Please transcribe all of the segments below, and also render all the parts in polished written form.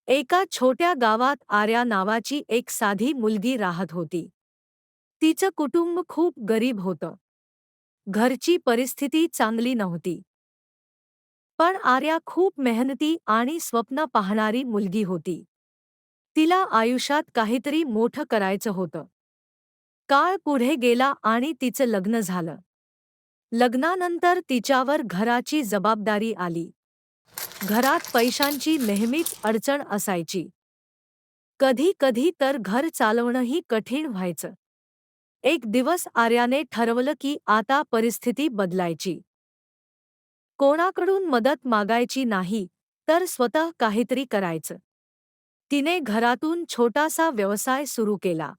एका छोट्या गावात आर्या नावाची एक साधी मुलगी राहत होती. तिचं कुटुंब खूप गरीब होतं. घरची परिस्थिती चांगली नव्हती. पण आर्या खूप मेहनती आणि स्वप्न पाहणारी मुलगी होती. तिला आयुष्यात काहीतरी मोठं करायचं होतं. काळ पुढे गेला आणि तिचं लग्न झालं. लग्नानंतर तिच्यावर घराची जबाबदारी आली. घरात पैशांची नेहमीच अडचण असायची. कधी कधी तर घर चालवणंही कठीण व्हायचं. एक दिवस आर्याने ठरवलं की आता परिस्थिती बदलायची. कोणाकडून मदत मागायची नाही, तर स्वतः काहीतरी करायचं. तिने घरातून छोटासा व्यवसाय सुरू केला.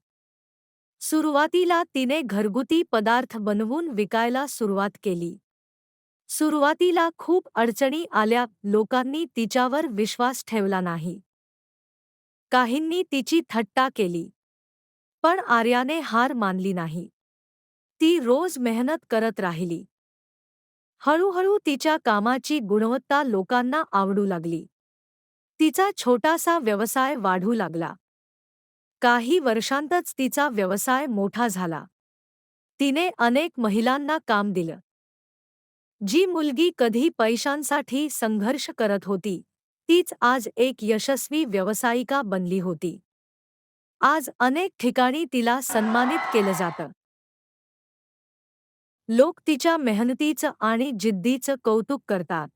सुरुवातीला तिने घरगुती पदार्थ बनवून विकायला सुरुवात केली. सुरुवातीला खूप अडचणी आल्या, लोकांनी तिच्यावर विश्वास ठेवला नाही. काहींनी तिची थट्टा केली. पण आर्याने हार मानली नाही. ती रोज मेहनत करत राहिली. हळूहळू तिच्या कामाची गुणवत्ता लोकांना आवडू लागली. तिचा छोटासा व्यवसाय वाढू लागला. काही वर्षांतच तिचा व्यवसाय मोठा झाला. तिने अनेक महिलांना काम दिलं. जी मुलगी कधी पैशांसाठी संघर्ष करत होती, तीच आज एक यशस्वी व्यावसायिका बनली होती. आज अनेक ठिकाणी तिला सन्मानित केलं जातं. लोक तिच्या मेहनतीचं आणि जिद्दीचं कौतुक करतात.